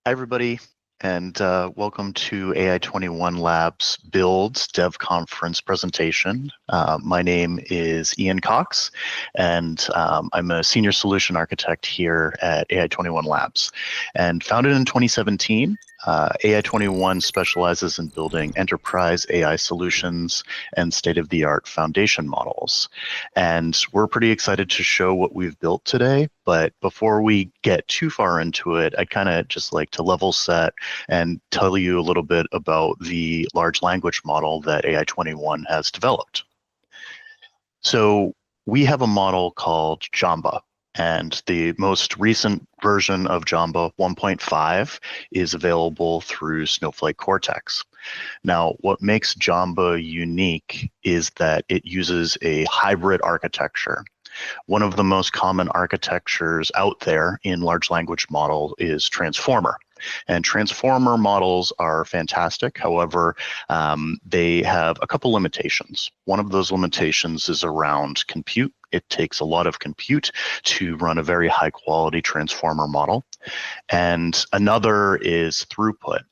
Hi, everybody, and welcome to AI21 Labs Builds Dev Conference presentation. My name is Ian Cox, and I'm a senior solution architect here at AI21 Labs. And founded in 2017, AI21 specializes in building enterprise AI solutions and state-of-the-art foundation models. And we're pretty excited to show what we've built today. But before we get too far into it, I'd kind of just like to level set and tell you a little bit about the large language model that AI21 has developed. So we have a model called Jamba, and the most recent version of Jamba 1.5 is available through Snowflake Cortex. Now, what makes Jamba unique is that it uses a hybrid architecture. One of the most common architectures out there in large language model is transformer. And transformer models are fantastic. However, they have a couple limitations. One of those limitations is around compute. It takes a lot of compute to run a very high quality transformer model. And another is throughput.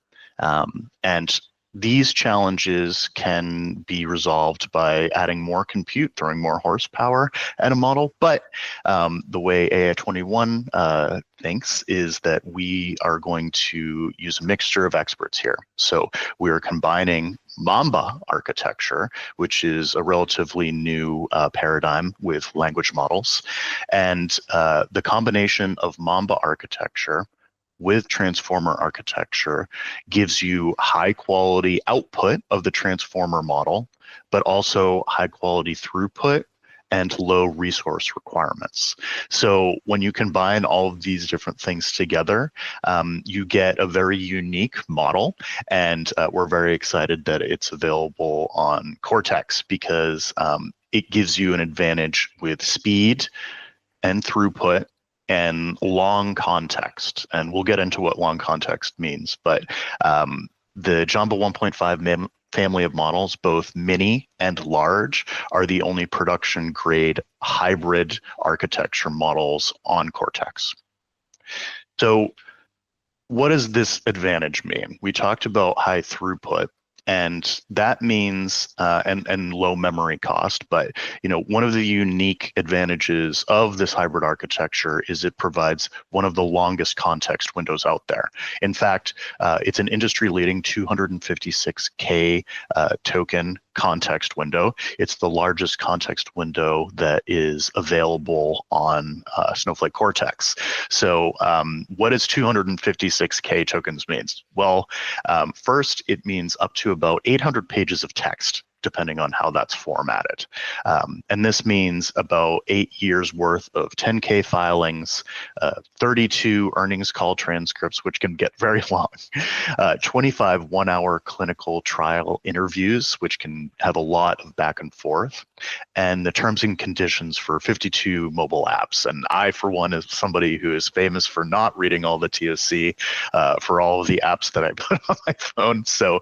And these challenges can be resolved by adding more compute, throwing more horsepower at a model. But the way AI21 thinks is that we are going to use a mixture of experts here. So we are combining Mamba architecture, which is a relatively new paradigm with language models. And the combination of Mamba architecture with transformer architecture gives you high quality output of the transformer model, but also high quality throughput and low resource requirements. So when you combine all of these different things together, you get a very unique model. And we're very excited that it's available on Cortex because it gives you an advantage with speed and throughput and long context. And we'll get into what long context means. But the Jamba 1.5 family of models, both mini and large, are the only production grade hybrid architecture models on Cortex. So what does this advantage mean? We talked about high throughput. And that means and low memory cost, but one of the unique advantages of this hybrid architecture is it provides one of the longest context windows out there. In fact, it's an industry-leading 256K token context window. It's the largest context window that is available on Snowflake Cortex. So what does 256K tokens means? Well, first, it means up to about 800 pages of text, depending on how that's formatted. And this means about 8 years worth of 10K filings, 32 earnings call transcripts, which can get very long, 25 one-hour clinical trial interviews, which can have a lot of back and forth, and the terms and conditions for 52 mobile apps. And I, for one, is somebody who is famous for not reading all the TOC for all of the apps that I put on my phone. So,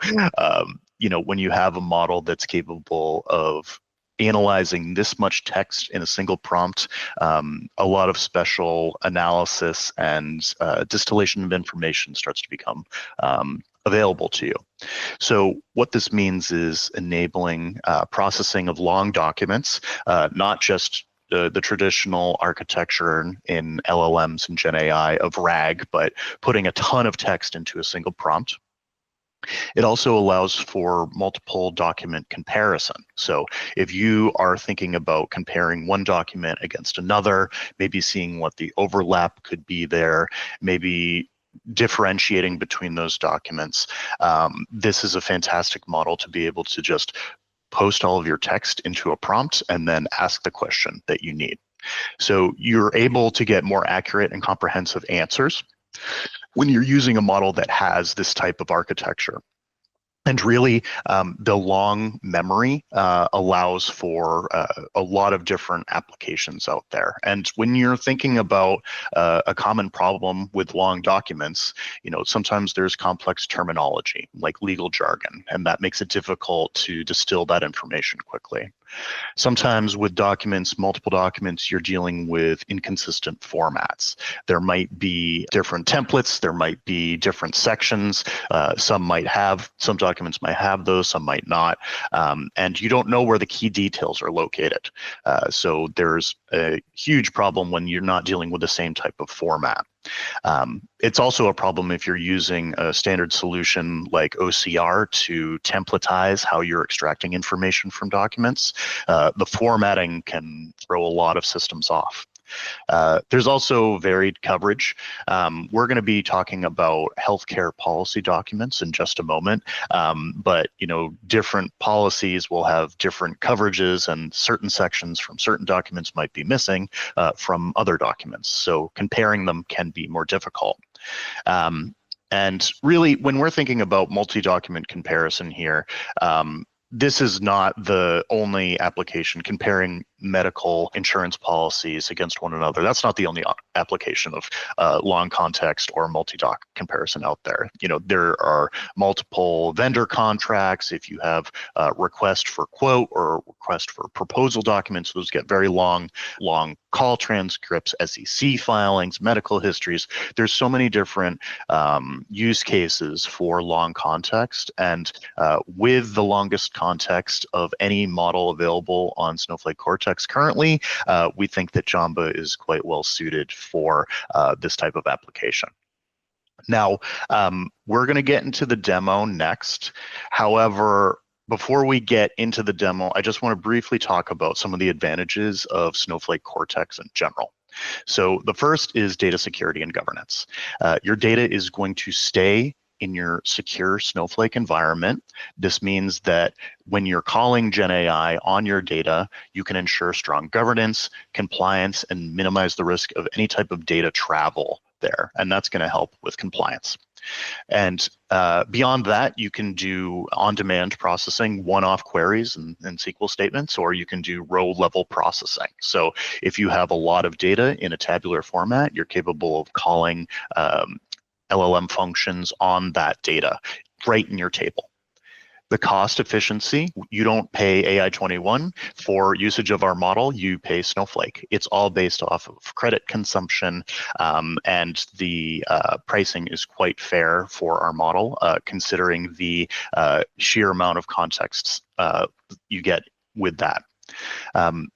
when you have a model that's capable of analyzing this much text in a single prompt, a lot of special analysis and distillation of information starts to become available to you. So what this means is enabling processing of long documents, not just the traditional architecture in LLMs and Gen AI of RAG, but putting a ton of text into a single prompt. It also allows for multiple document comparison. So if you are thinking about comparing one document against another, maybe seeing what the overlap could be there, maybe differentiating between those documents, this is a fantastic model to be able to just post all of your text into a prompt and then ask the question that you need. So you're able to get more accurate and comprehensive answers when you're using a model that has this type of architecture. And really, the long memory allows for a lot of different applications out there. And when you're thinking about a common problem with long documents, sometimes there's complex terminology like legal jargon, and that makes it difficult to distill that information quickly. Sometimes with documents, multiple documents, you're dealing with inconsistent formats. There might be different templates, there might be different sections. Some documents might have those, some might not. And you don't know where the key details are located. So there's a huge problem when you're not dealing with the same type of format. It's also a problem if you're using a standard solution like OCR to templatize how you're extracting information from documents. The formatting can throw a lot of systems off. There's also varied coverage. We're going to be talking about healthcare policy documents in just a moment, but different policies will have different coverages, and certain sections from certain documents might be missing from other documents. So comparing them can be more difficult. And really, when we're thinking about multi-document comparison here, this is not the only application comparing medical insurance policies against one another. That's not the only application of long context or multi-doc comparison out there. There are multiple vendor contracts. If you have a request for quote or request for proposal documents, those get very long call transcripts, SEC filings, medical histories. There's so many different use cases for long context, and with the longest context of any model available on Snowflake Cortex currently, we think that Jamba is quite well suited for this type of application. Now, we're going to get into the demo next. However, before we get into the demo, I just want to briefly talk about some of the advantages of Snowflake Cortex in general. So the first is data security and governance. Your data is going to stay in your secure Snowflake environment. This means that when you're calling GenAI on your data, you can ensure strong governance, compliance, and minimize the risk of any type of data travel there. And that's going to help with compliance. And beyond that, you can do on-demand processing, one-off queries and SQL statements, or you can do row-level processing. So if you have a lot of data in a tabular format, you're capable of calling LLM functions on that data right in your table. The cost efficiency, you don't pay AI21 for usage of our model, you pay Snowflake. It's all based off of credit consumption, and the pricing is quite fair for our model, considering the sheer amount of contexts you get with that.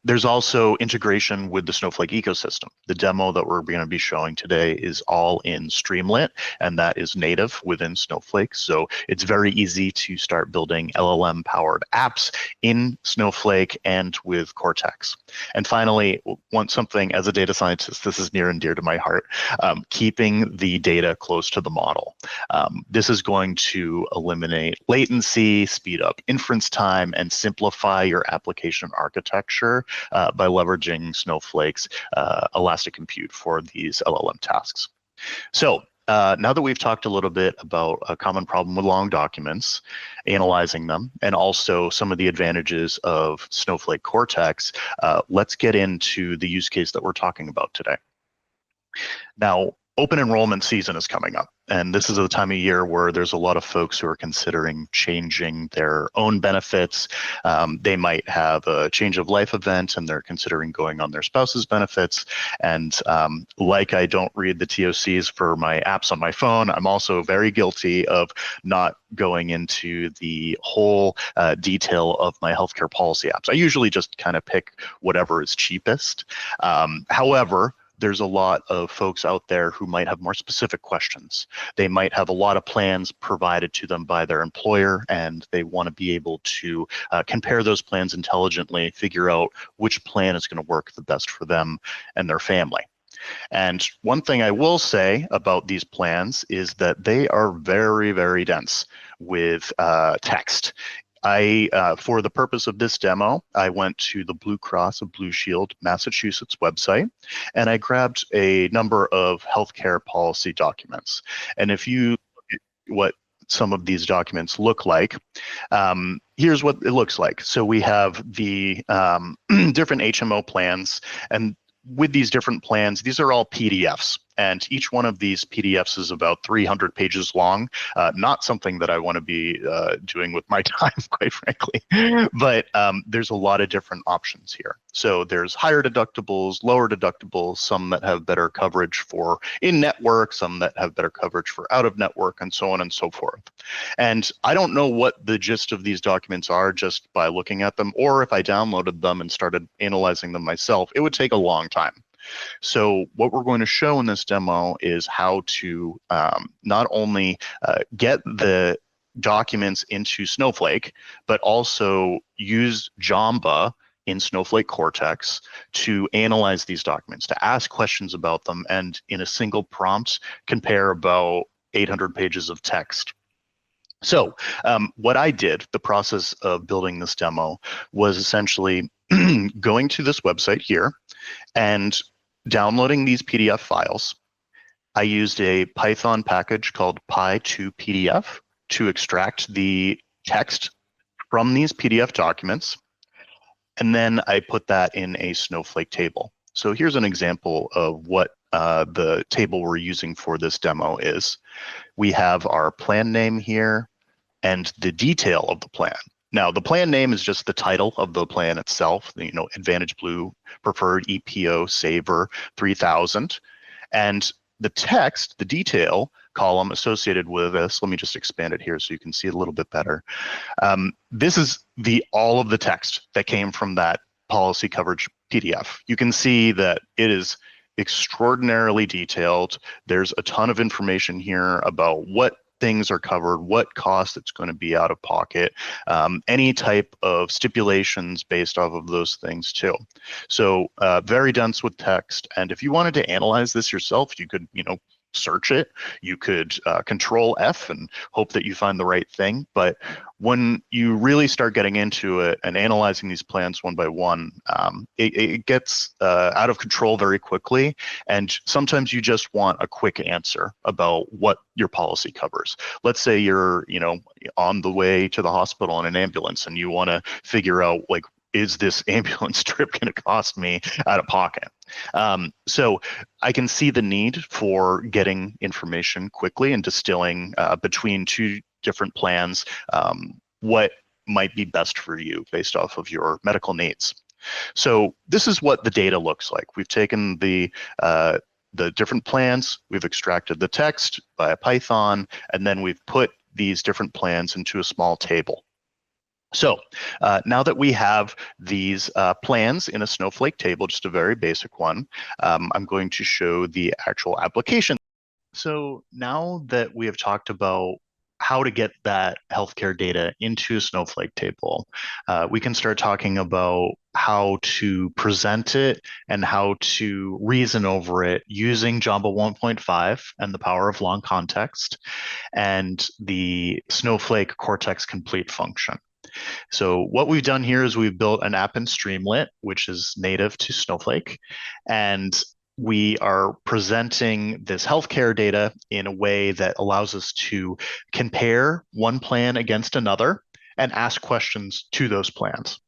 There's also integration with the Snowflake ecosystem. The demo that we're going to be showing today is all in Streamlit, and that is native within Snowflake. So it's very easy to start building LLM-powered apps in Snowflake and with Cortex. And finally, something as a data scientist, this is near and dear to my heart, keeping the data close to the model. This is going to eliminate latency, speed up inference time, and simplify your application architecture by leveraging Snowflake's elastic compute for these LLM tasks. So now that we've talked a little bit about a common problem with long documents, analyzing them, and also some of the advantages of Snowflake Cortex, let's get into the use case that we're talking about today. Now, open enrollment season is coming up, and this is the time of year where there's a lot of folks who are considering changing their own benefits. They might have a change of life event and they're considering going on their spouse's benefits. And like I don't read the TOCs for my apps on my phone, I'm also very guilty of not going into the whole detail of my healthcare policy apps. I usually just kind of pick whatever is cheapest. However, there's a lot of folks out there who might have more specific questions. They might have a lot of plans provided to them by their employer, and they want to be able to compare those plans intelligently, figure out which plan is going to work the best for them and their family. And one thing I will say about these plans is that they are very, very dense with text. For the purpose of this demo, I went to the Blue Cross of Blue Shield, Massachusetts website, and I grabbed a number of healthcare policy documents. And if you look at what some of these documents look like, here's what it looks like. So we have the different HMO plans, and with these different plans, these are all PDFs. And each one of these PDFs is about 300 pages long. Not something that I want to be doing with my time, quite frankly. But there's a lot of different options here. So there's higher deductibles, lower deductibles, some that have better coverage for in-network, some that have better coverage for out-of-network, and so on and so forth. And I don't know what the gist of these documents are just by looking at them, or if I downloaded them and started analyzing them myself, it would take a long time. So what we're going to show in this demo is how to not only get the documents into Snowflake, but also use Jamba in Snowflake Cortex to analyze these documents, to ask questions about them, and in a single prompt, compare about 800 pages of text. So what I did, the process of building this demo, was essentially going to this website here and downloading these PDF files. I used a Python package called py2pdf to extract the text from these PDF documents. And then I put that in a Snowflake table. So here's an example of what the table we're using for this demo is. We have our plan name here and the detail of the plan. Now, the plan name is just the title of the plan itself, Advantage Blue Preferred EPO Saver 3000. And the text, the detail column associated with this, let me just expand it here so you can see it a little bit better. This is all of the text that came from that policy coverage PDF. You can see that it is extraordinarily detailed. There's a ton of information here about what things are covered, what cost it's going to be out of pocket, any type of stipulations based off of those things too. So very dense with text. And if you wanted to analyze this yourself, you could, search it. You could control F and hope that you find the right thing. But when you really start getting into it and analyzing these plans one by one, it gets out of control very quickly. And sometimes you just want a quick answer about what your policy covers. Let's say you're, on the way to the hospital in an ambulance and you want to figure out, like, is this ambulance trip going to cost me out of pocket? So I can see the need for getting information quickly and distilling between two different plans what might be best for you based off of your medical needs. So this is what the data looks like. We've taken the different plans, we've extracted the text via Python, and then we've put these different plans into a small table. So now that we have these plans in a Snowflake table, just a very basic one, I'm going to show the actual application. So now that we have talked about how to get that healthcare data into a Snowflake table, we can start talking about how to present it and how to reason over it using Jamba 1.5 and the power of long context and the Snowflake Cortex complete function. So what we've done here is we've built an app in Streamlit, which is native to Snowflake, and we are presenting this healthcare data in a way that allows us to compare one plan against another and ask questions to those plans.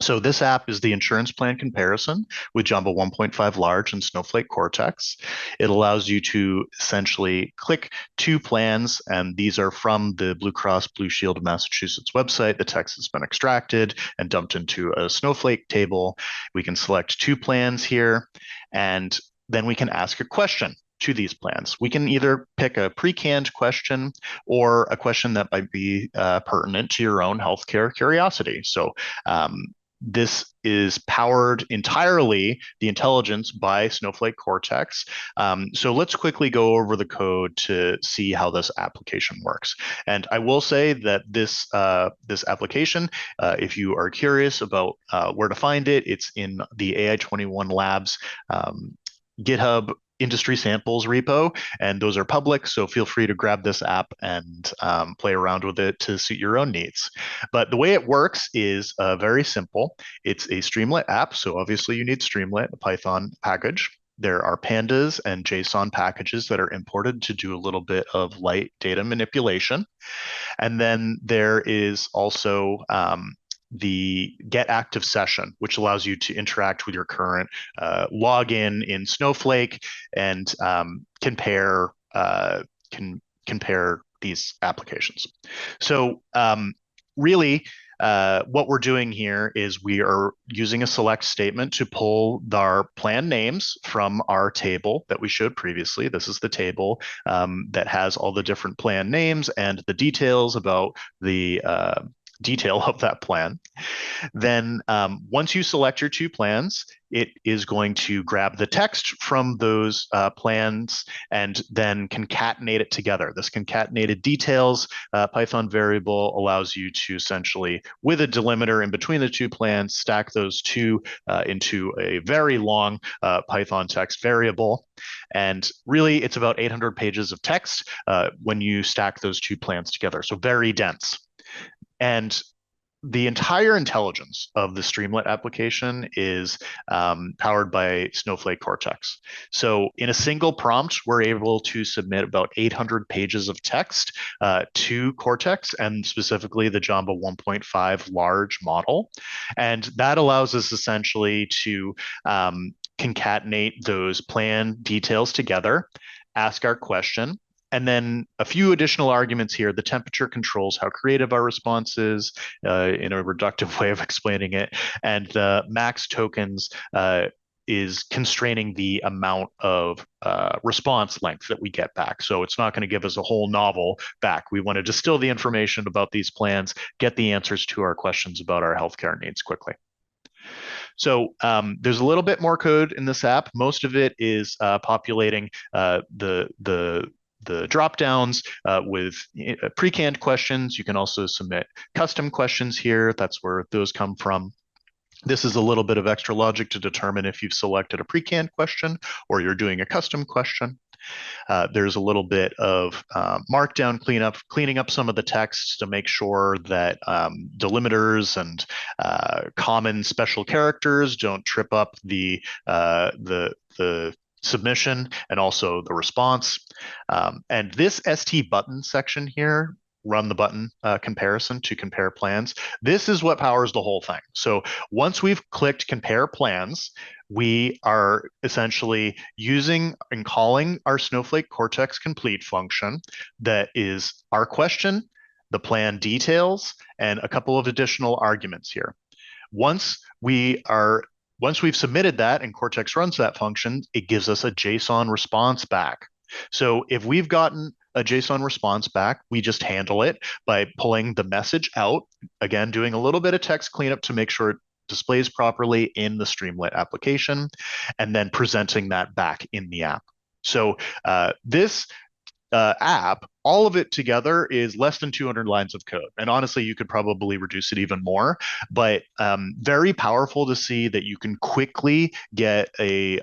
So this app is the insurance plan comparison with Jamba 1.5 Large and Snowflake Cortex. It allows you to essentially click two plans, and these are from the Blue Cross Blue Shield of Massachusetts website. The text has been extracted and dumped into a Snowflake table. We can select two plans here, and then we can ask a question to these plans. We can either pick a pre-canned question or a question that might be pertinent to your own healthcare curiosity. So this is powered entirely, the intelligence, by Snowflake Cortex. So let's quickly go over the code to see how this application works. And I will say that this application, if you are curious about where to find it, it's in the AI21 Labs GitHub industry samples repo, and those are public, so feel free to grab this app and play around with it to suit your own needs. But the way it works is very simple. It's a Streamlit app, so obviously you need Streamlit, a Python package. There are pandas and JSON packages that are imported to do a little bit of light data manipulation. And then there is also the get active session, which allows you to interact with your current login in Snowflake and compare compare these applications. So really, what we're doing here is we are using a select statement to pull our plan names from our table that we showed previously. This is the table that has all the different plan names and the details about the detail of that plan. Then once you select your two plans, it is going to grab the text from those plans and then concatenate it together. This concatenated details Python variable allows you to essentially, with a delimiter in between the two plans, stack those two into a very long Python text variable. And really, it's about 800 pages of text when you stack those two plans together. So very dense. And the entire intelligence of the Streamlit application is powered by Snowflake Cortex. So in a single prompt, we're able to submit about 800 pages of text to Cortex, and specifically the Jamba 1.5 large model. And that allows us essentially to concatenate those plan details together, ask our question, and then a few additional arguments here. The temperature controls how creative our response is in a reductive way of explaining it. And the max tokens is constraining the amount of response length that we get back. So it's not going to give us a whole novel back. We want to distill the information about these plans, get the answers to our questions about our healthcare needs quickly. So there's a little bit more code in this app. Most of it is populating the drop downs with pre-canned questions. You can also submit custom questions here. That's where those come from. This is a little bit of extra logic to determine if you've selected a pre-canned question or you're doing a custom question. There's a little bit of markdown cleanup, cleaning up some of the text to make sure that delimiters and common special characters don't trip up the submission and also the response. And this ST button section here, run the button comparison to compare plans. This is what powers the whole thing. So once we've clicked compare plans, we are essentially using and calling our Snowflake Cortex complete function that is our question, the plan details, and a couple of additional arguments here. Once we've submitted that and Cortex runs that function, it gives us a JSON response back. So if we've gotten a JSON response back, we just handle it by pulling the message out, again, doing a little bit of text cleanup to make sure it displays properly in the Streamlit application, and then presenting that back in the app. So this app, all of it together is less than 200 lines of code. And honestly, you could probably reduce it even more, but very powerful to see that you can quickly get a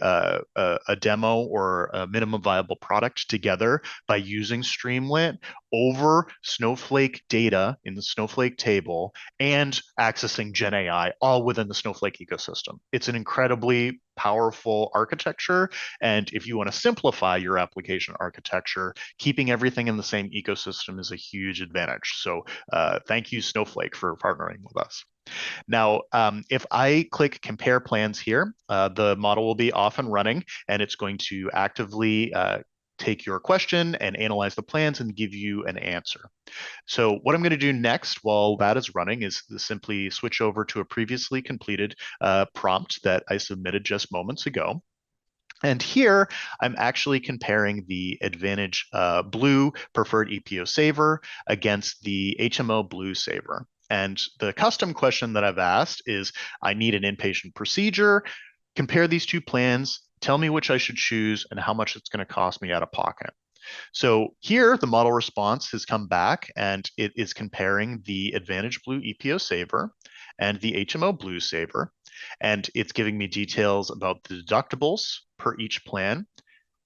demo or a minimum viable product together by using Streamlit over Snowflake data in the Snowflake table and accessing Gen AI all within the Snowflake ecosystem. It's an incredibly powerful architecture. And if you want to simplify your application architecture, keeping everything in the same ecosystem is a huge advantage. So thank you, Snowflake, for partnering with us. Now, if I click compare plans here, the model will be off and running, and it's going to actively take your question and analyze the plans and give you an answer. So what I'm going to do next while that is running is simply switch over to a previously completed prompt that I submitted just moments ago. And here, I'm actually comparing the Advantage Blue Preferred EPO Saver against the HMO Blue Saver. And the custom question that I've asked is, I need an inpatient procedure. Compare these two plans. Tell me which I should choose and how much it's going to cost me out of pocket. So here, the model response has come back and it is comparing the Advantage Blue EPO Saver and the HMO Blue Saver. And it's giving me details about the deductibles per each plan,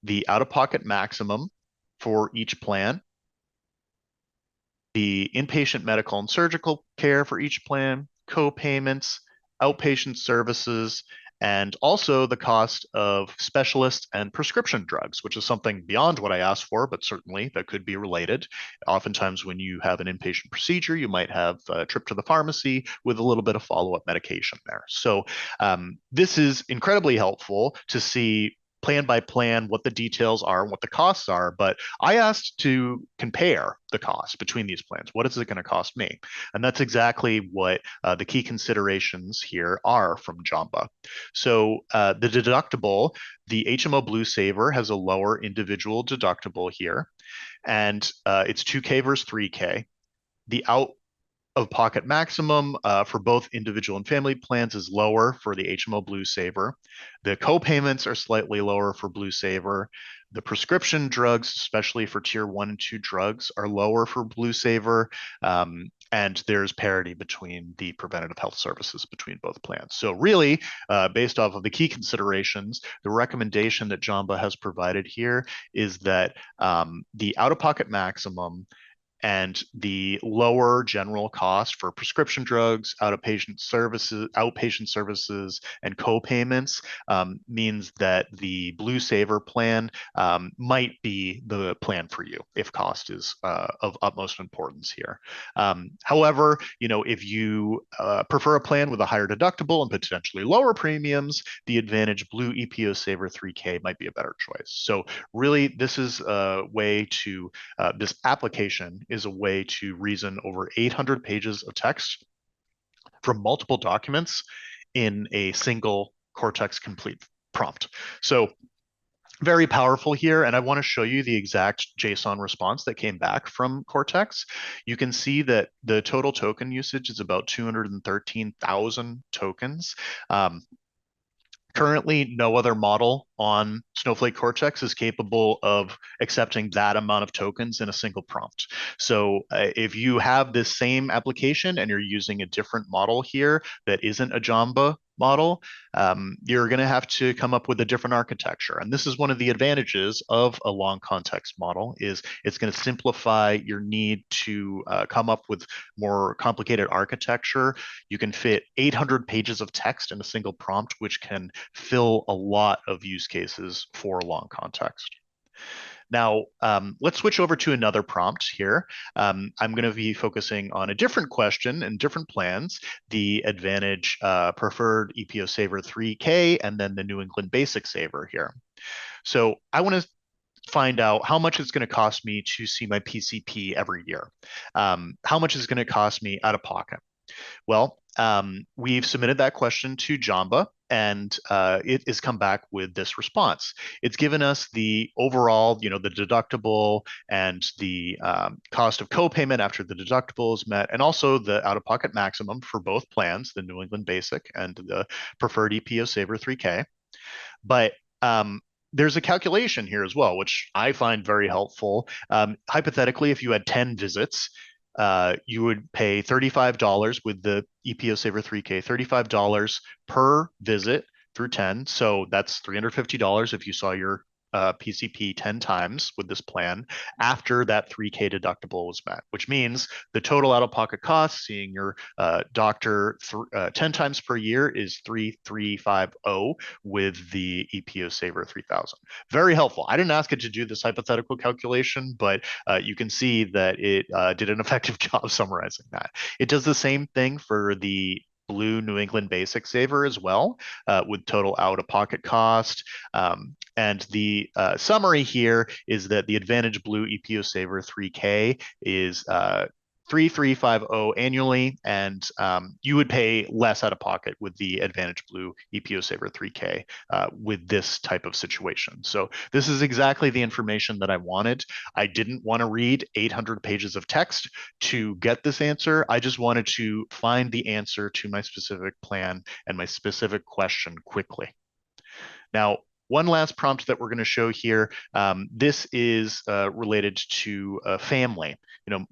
the out-of-pocket maximum for each plan, the inpatient medical and surgical care for each plan, co-payments, outpatient services, and also the cost of specialist and prescription drugs, which is something beyond what I asked for, but certainly that could be related. Oftentimes, when you have an inpatient procedure, you might have a trip to the pharmacy with a little bit of follow-up medication there. So this is incredibly helpful to see plan by plan what the details are and what the costs are. But I asked to compare the cost between these plans. What is it going to cost me? And that's exactly what the key considerations here are from Jamba. So the deductible, the HMO Blue Saver has a lower individual deductible here, and it's 2K versus 3K. The out-of-pocket maximum for both individual and family plans is lower for the HMO Blue Saver. The co-payments are slightly lower for Blue Saver. The prescription drugs, especially for tier 1 and 2 drugs, are lower for Blue Saver. And there's parity between the preventative health services between both plans. So really, based off of the key considerations, the recommendation that Jamba has provided here is that the out-of-pocket maximum and the lower general cost for prescription drugs, outpatient services, and co-payments means that the Blue Saver plan might be the plan for you if cost is of utmost importance here. However, if you prefer a plan with a higher deductible and potentially lower premiums, the Advantage Blue EPO Saver 3K might be a better choice. So really, this is a way to this application is a way to reason over 800 pages of text from multiple documents in a single Cortex complete prompt. So very powerful here, and I want to show you the exact JSON response that came back from Cortex. You can see that the total token usage is about 213,000 tokens. Currently, no other model on Snowflake Cortex is capable of accepting that amount of tokens in a single prompt. So if you have this same application and you're using a different model here that isn't a Jamba model, you're going to have to come up with a different architecture. And this is one of the advantages of a long context model is it's going to simplify your need to come up with more complicated architecture. You can fit 800 pages of text in a single prompt, which can fill a lot of use cases for long context. Now, let's switch over to another prompt here. I'm going to be focusing on a different question and different plans, the Advantage Preferred EPO Saver 3K, and then the New England Basic Saver here. So I want to find out how much it's going to cost me to see my PCP every year. How much is it going to cost me out of pocket? Well, we've submitted that question to Jamba, and it has come back with this response. It's given us the overall, the deductible and the cost of co-payment after the deductible is met, and also the out-of-pocket maximum for both plans, the New England Basic and the Preferred EPO Saver 3K. But there's a calculation here as well, which I find very helpful. Hypothetically, if you had 10 visits, you would pay $35 with the EPO Saver 3K, $35 per visit through 10. So that's $350 if you saw your PCP 10 times with this plan after that 3K deductible was met, which means the total out-of-pocket cost seeing your doctor 10 times per year is 3,350 with the EPO Saver 3000. Very helpful. I didn't ask it to do this hypothetical calculation, but you can see that it did an effective job summarizing that. It does the same thing for the Blue New England Basic Saver as well, with total out-of-pocket cost. And the summary here is that the Advantage Blue EPO Saver 3K is 3,350 annually, and you would pay less out of pocket with the Advantage Blue EPO Saver 3K with this type of situation. So this is exactly the information that I wanted. I didn't want to read 800 pages of text to get this answer. I just wanted to find the answer to my specific plan and my specific question quickly. Now, one last prompt that we're going to show here. This is related to a family.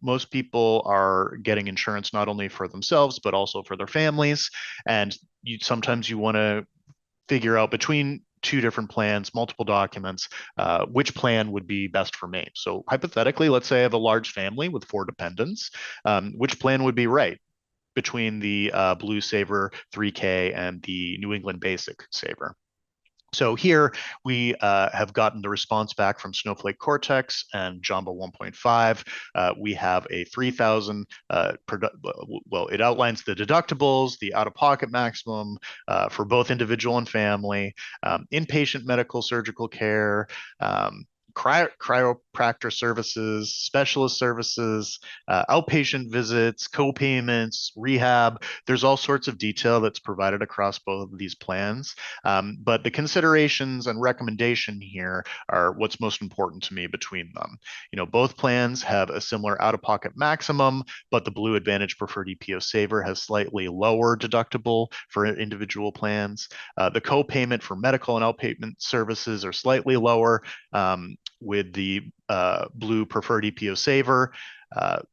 Most people are getting insurance not only for themselves, but also for their families. And sometimes you want to figure out between two different plans, multiple documents, which plan would be best for me. So hypothetically, let's say I have a large family with 4 dependents. Which plan would be right? between the Blue Saver 3K and the New England Basic Saver. So here we have gotten the response back from Snowflake Cortex and Jamba 1.5. We have a 3,000, well, it outlines the deductibles, the out-of-pocket maximum for both individual and family, inpatient medical surgical care, chiropractor services, specialist services, outpatient visits, co-payments, rehab. There's all sorts of detail that's provided across both of these plans. But the considerations and recommendation here are what's most important to me between them. Both plans have a similar out-of-pocket maximum, but the Blue Advantage Preferred EPO Saver has slightly lower deductible for individual plans. The co-payment for medical and outpatient services are slightly lower, with the Blue Preferred EPO Saver.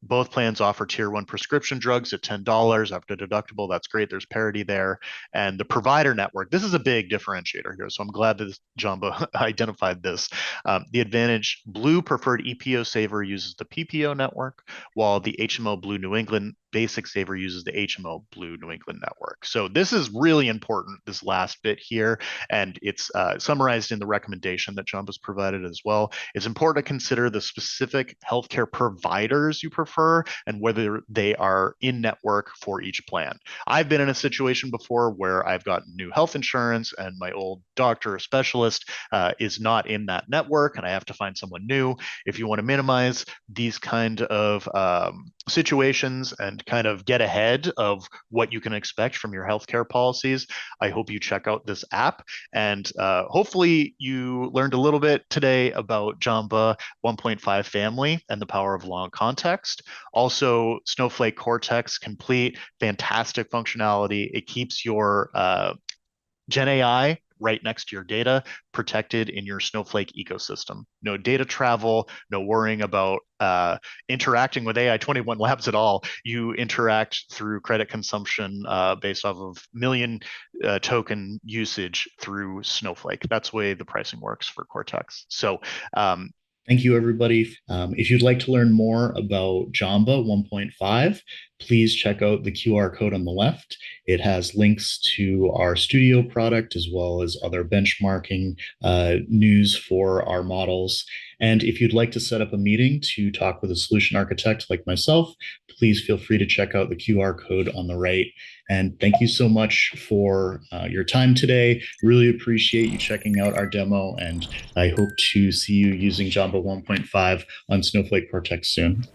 Both plans offer tier 1 prescription drugs at $10 after deductible. That's great. There's parity there. And the provider network, this is a big differentiator here. So I'm glad that Jamba identified this. The Advantage Blue Preferred EPO Saver uses the PPO network, while the HMO Blue New England Basic Saver uses the HMO Blue New England network. So this is really important, this last bit here, and it's summarized in the recommendation that Jumba's provided as well. It's important to consider the specific healthcare providers you prefer and whether they are in network for each plan. I've been in a situation before where I've gotten new health insurance and my old doctor or specialist is not in that network and I have to find someone new. If you want to minimize these kind of situations and kind of get ahead of what you can expect from your healthcare policies, I hope you check out this app. And hopefully you learned a little bit today about Jamba 1.5 family and the power of long context. Also, Snowflake Cortex Complete, fantastic functionality. It keeps your Gen AI right next to your data, protected in your Snowflake ecosystem. No data travel, no worrying about interacting with AI21 labs at all. You interact through credit consumption based off of million token usage through Snowflake. That's the way the pricing works for Cortex. So Thank you, everybody. If you'd like to learn more about Jamba 1.5, please check out the QR code on the left. It has links to our studio product as well as other benchmarking news for our models. And if you'd like to set up a meeting to talk with a solution architect like myself, please feel free to check out the QR code on the right. And thank you so much for your time today. Really appreciate you checking out our demo, and I hope to see you using Jamba 1.5 on Snowflake Cortex soon.